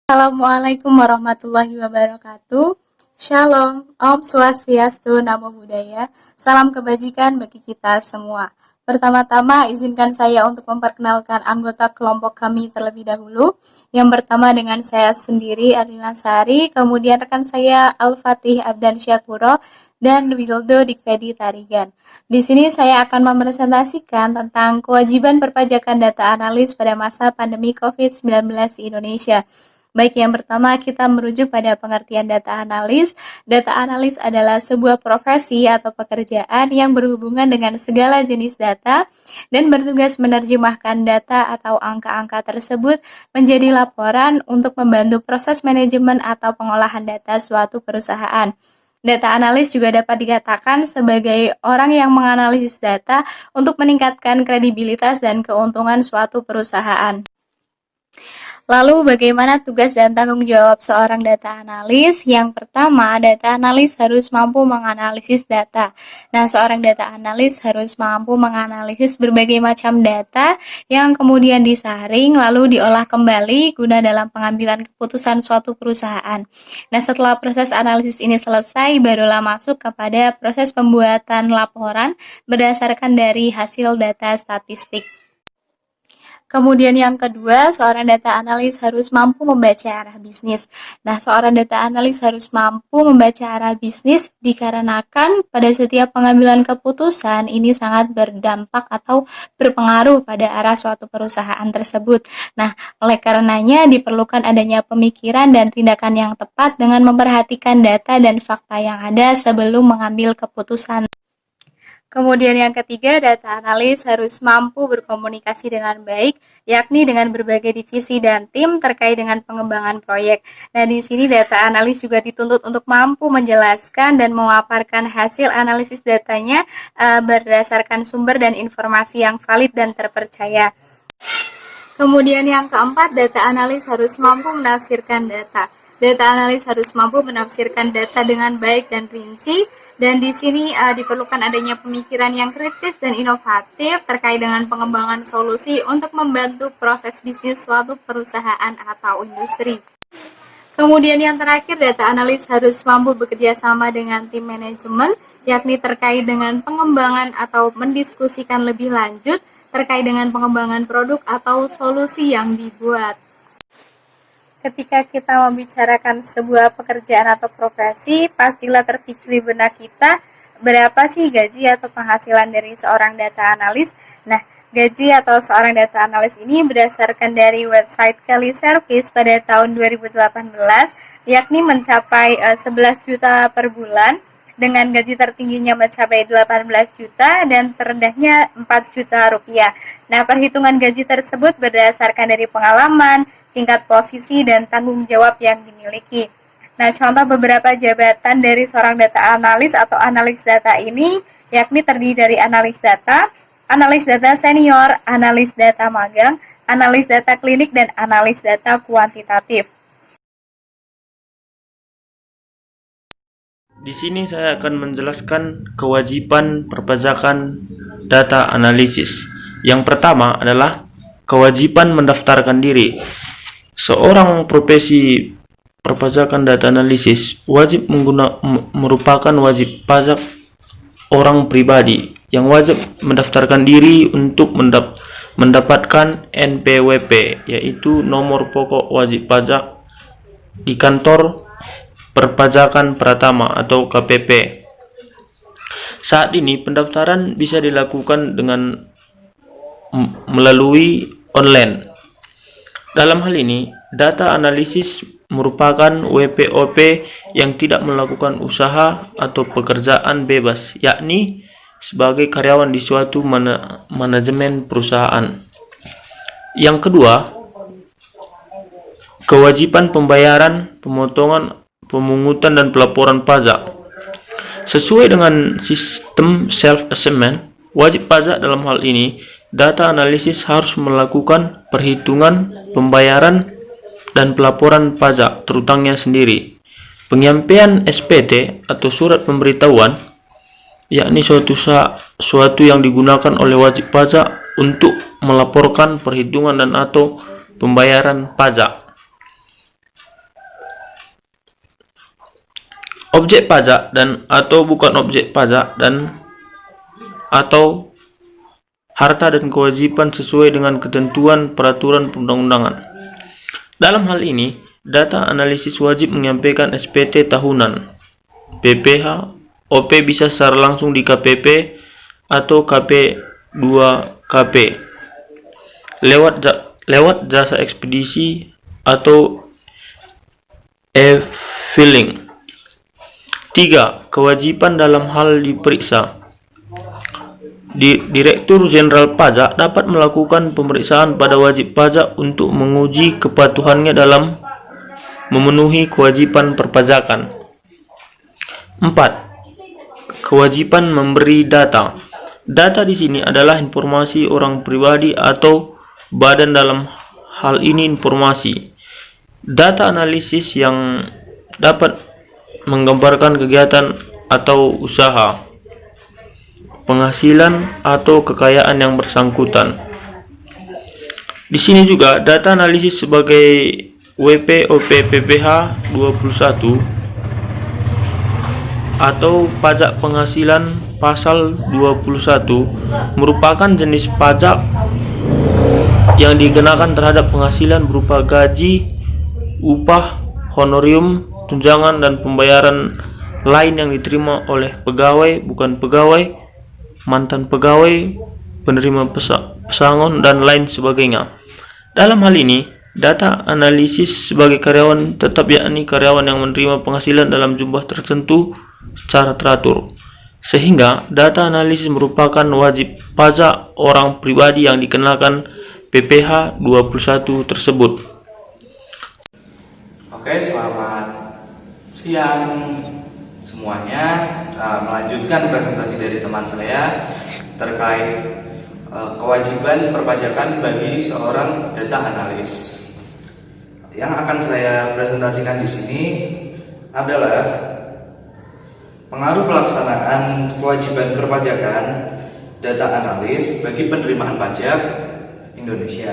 Assalamualaikum warahmatullahi wabarakatuh. Shalom, Om Swastiastu, Namo Buddhaya. Salam kebajikan bagi kita semua. Pertama-tama, izinkan saya untuk memperkenalkan anggota kelompok kami terlebih dahulu. Yang pertama dengan saya sendiri, Arlina Sari, kemudian rekan saya Al-Fatih Abdan Syakuro, dan Wildo Dikvedi Tarigan. Di sini saya akan mempresentasikan tentang kewajiban perpajakan data analis pada masa pandemi COVID-19 di Indonesia. Baik, yang pertama kita merujuk pada pengertian data analis. Data analis adalah sebuah profesi atau pekerjaan yang berhubungan dengan segala jenis data dan bertugas menerjemahkan data atau angka-angka tersebut menjadi laporan untuk membantu proses manajemen atau pengolahan data suatu perusahaan. Data analis juga dapat dikatakan sebagai orang yang menganalisis data untuk meningkatkan kredibilitas dan keuntungan suatu perusahaan. Lalu bagaimana tugas dan tanggung jawab seorang data analis? Yang pertama, data analis harus mampu menganalisis data. Nah, seorang data analis harus mampu menganalisis berbagai macam data yang kemudian disaring lalu diolah kembali guna dalam pengambilan keputusan suatu perusahaan. Nah, setelah proses analisis ini selesai, barulah masuk kepada proses pembuatan laporan berdasarkan dari hasil data statistik. Kemudian yang kedua, seorang data analis harus mampu membaca arah bisnis. Nah, seorang data analis harus mampu membaca arah bisnis dikarenakan pada setiap pengambilan keputusan ini sangat berdampak atau berpengaruh pada arah suatu perusahaan tersebut. Nah, oleh karenanya diperlukan adanya pemikiran dan tindakan yang tepat dengan memperhatikan data dan fakta yang ada sebelum mengambil keputusan. Kemudian yang ketiga, data analis harus mampu berkomunikasi dengan baik, yakni dengan berbagai divisi dan tim terkait dengan pengembangan proyek. Nah, di sini data analis juga dituntut untuk mampu menjelaskan dan memaparkan hasil analisis datanya berdasarkan sumber dan informasi yang valid dan terpercaya. Kemudian yang keempat, data analis harus mampu menafsirkan data. Data analis harus mampu menafsirkan data dengan baik dan rinci, dan di sini diperlukan adanya pemikiran yang kritis dan inovatif terkait dengan pengembangan solusi untuk membantu proses bisnis suatu perusahaan atau industri. Kemudian yang terakhir, data analis harus mampu bekerja sama dengan tim manajemen, yakni terkait dengan pengembangan atau mendiskusikan lebih lanjut terkait dengan pengembangan produk atau solusi yang dibuat. Ketika kita membicarakan sebuah pekerjaan atau profesi, pastilah terpikir di benak kita berapa sih gaji atau penghasilan dari seorang data analis. Nah, gaji atau seorang data analis ini berdasarkan dari website Kelly Service pada tahun 2018, yakni mencapai 11 juta per bulan, dengan gaji tertingginya mencapai 18 juta dan terendahnya 4 juta rupiah. Nah, perhitungan gaji tersebut berdasarkan dari pengalaman, tingkat posisi, dan tanggung jawab yang dimiliki. Nah, contoh beberapa jabatan dari seorang data analis atau analis data ini, yakni terdiri dari analis data senior, analis data magang, analis data klinik, dan analis data kuantitatif. Di sini saya akan menjelaskan kewajiban perpajakan data analisis. Yang pertama adalah kewajiban mendaftarkan diri. Seorang profesi perpajakan data analisis wajib merupakan wajib pajak orang pribadi yang wajib mendaftarkan diri untuk mendapatkan NPWP, yaitu nomor pokok wajib pajak, di kantor perpajakan Pratama atau KPP. Saat ini pendaftaran bisa dilakukan dengan melalui online. Dalam hal ini, data analisis merupakan WPOP yang tidak melakukan usaha atau pekerjaan bebas, yakni sebagai karyawan di suatu manajemen perusahaan. Yang kedua, kewajiban pembayaran, pemungutan, dan pelaporan pajak. Sesuai dengan sistem self-assessment, wajib pajak dalam hal ini, data analisis harus melakukan perhitungan, pembayaran, dan pelaporan pajak terutangnya sendiri. Penyampaian SPT atau surat pemberitahuan, yakni suatu yang digunakan oleh wajib pajak untuk melaporkan perhitungan dan atau pembayaran pajak. objek pajak dan atau bukan objek pajak dan atau harta dan kewajiban sesuai dengan ketentuan peraturan perundang-undangan. Dalam hal ini, data analisis wajib menyampaikan SPT tahunan, PPH, OP bisa secara langsung di KPP atau KP2KP lewat jasa ekspedisi atau e-filing. 3. Kewajiban dalam hal diperiksa. Direktur Jenderal Pajak dapat melakukan pemeriksaan pada wajib pajak untuk menguji kepatuhannya dalam memenuhi kewajiban perpajakan. 4. Kewajiban memberi data. Data di sini adalah informasi orang pribadi atau badan, dalam hal ini informasi. Data analisis yang dapat menggambarkan kegiatan atau usaha, penghasilan atau kekayaan yang bersangkutan. Di sini juga data analisis sebagai WP, OP, PPH 21 atau pajak penghasilan pasal 21 merupakan jenis pajak yang dikenakan terhadap penghasilan berupa gaji, upah, honorium, tunjangan, dan pembayaran lain yang diterima oleh pegawai, bukan pegawai, mantan pegawai, penerima pesangon, dan lain sebagainya. Dalam hal ini, data analisis sebagai karyawan tetap, yakni karyawan yang menerima penghasilan dalam jumlah tertentu secara teratur, sehingga data analisis merupakan wajib pajak orang pribadi yang dikenakan PPH 21 tersebut. Oke, selamat siang semuanya. Melanjutkan presentasi dari teman saya terkait kewajiban perpajakan bagi seorang data analis. Yang akan saya presentasikan di sini adalah pengaruh pelaksanaan kewajiban perpajakan data analis bagi penerimaan pajak Indonesia.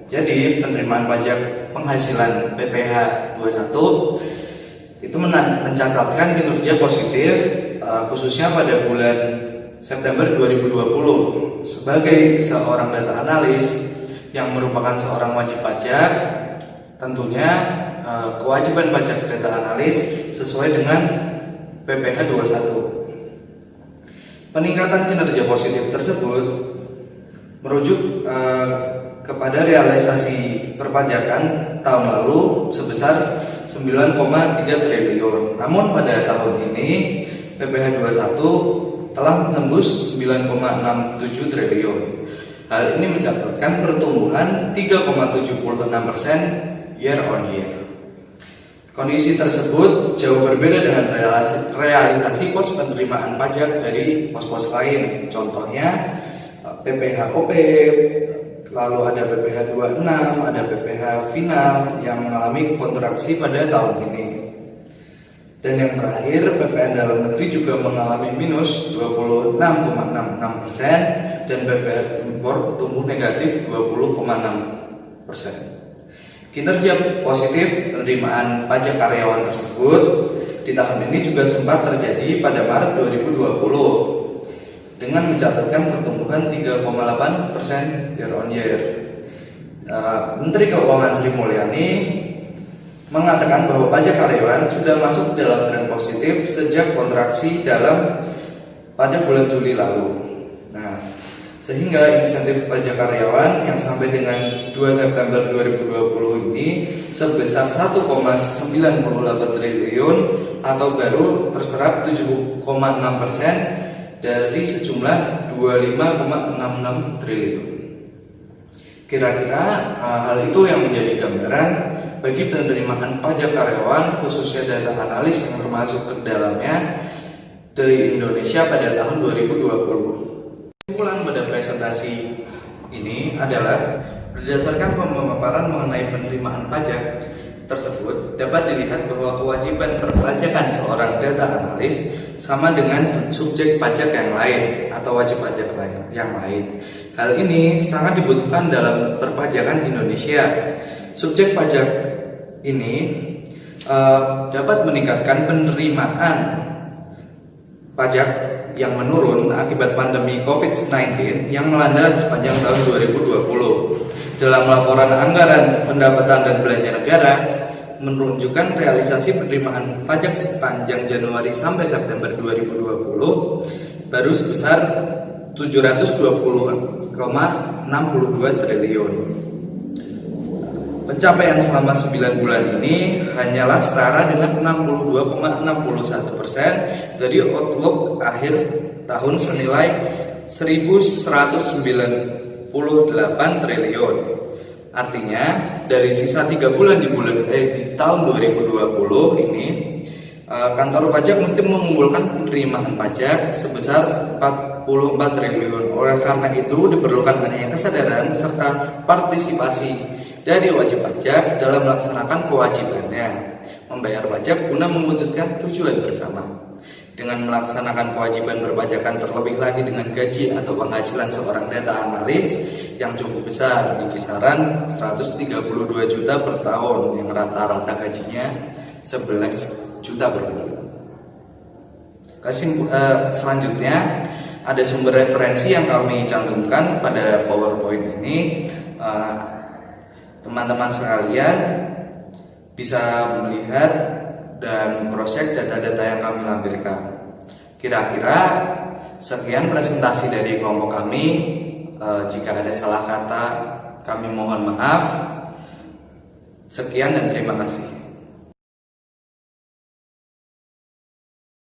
Jadi penerimaan pajak penghasilan PPH 21 itu mencatatkan kinerja positif khususnya pada bulan September 2020 sebagai seorang data analis yang merupakan seorang wajib pajak. Tentunya kewajiban pajak data analis sesuai dengan PPH 21. Peningkatan kinerja positif tersebut merujuk kepada realisasi perpajakan tahun lalu sebesar 9,3 triliun. Namun pada tahun ini PPH 21 telah menembus 9,67 triliun. Hal ini mencatatkan pertumbuhan 3,76% year on year. Kondisi tersebut jauh berbeda dengan realisasi pos penerimaan pajak dari pos-pos lain. Contohnya PPH OP, lalu ada PPH 26, ada PPH final yang mengalami kontraksi pada tahun ini. Dan yang terakhir, PPN dalam negeri juga mengalami minus 26,66% dan PPN impor tumbuh negatif 20,6%. Kinerja positif penerimaan pajak karyawan tersebut di tahun ini juga sempat terjadi pada Maret 2020 dengan mencatatkan pertumbuhan 3,8% year on year. Menteri Keuangan Sri Mulyani mengatakan bahwa pajak karyawan sudah masuk dalam tren positif sejak kontraksi pada bulan Juli lalu. Sehingga insentif pajak karyawan yang sampai dengan 2 September 2020 ini sebesar 1,98 triliun atau baru terserap 7,6% dari sejumlah 25,66 triliun. Kira-kira hal itu yang menjadi gambaran bagi penerimaan pajak karyawan khususnya data analis yang termasuk ke dalamnya dari Indonesia pada tahun 2020. Kesimpulan pada presentasi ini adalah berdasarkan pemaparan mengenai penerimaan pajak tersebut dapat dilihat bahwa kewajiban perpajakan seorang data analis sama dengan subjek pajak yang lain atau wajib pajak yang lain. Hal ini sangat dibutuhkan dalam perpajakan Indonesia. Subjek pajak ini dapat meningkatkan penerimaan pajak yang menurun akibat pandemi COVID-19 yang melanda sepanjang tahun 2020. Dalam laporan anggaran pendapatan dan belanja negara menunjukkan realisasi penerimaan pajak sepanjang Januari sampai September 2020 baru sebesar 720,62 triliun. Pencapaian selama 9 bulan ini hanyalah setara dengan 62,61% dari outlook akhir tahun senilai 1.198 triliun. Artinya dari sisa 3 bulan di tahun 2020 ini, kantor pajak mesti mengumpulkan penerimaan pajak sebesar 44 triliun. Oleh karena itu diperlukan adanya kesadaran serta partisipasi dari wajib pajak dalam melaksanakan kewajibannya membayar pajak guna mewujudkan tujuan bersama. Dengan melaksanakan kewajiban berpajakan terlebih lagi dengan gaji atau penghasilan seorang data analis yang cukup besar di kisaran 132 juta per tahun, yang rata-rata gajinya 11 juta per bulan. Selanjutnya ada sumber referensi yang kami cantumkan pada PowerPoint ini. Teman-teman sekalian bisa melihat dan cross-check data-data yang kami lampirkan. Kira-kira sekian presentasi dari kelompok kami. Jika ada salah kata, kami mohon maaf. Sekian dan terima kasih.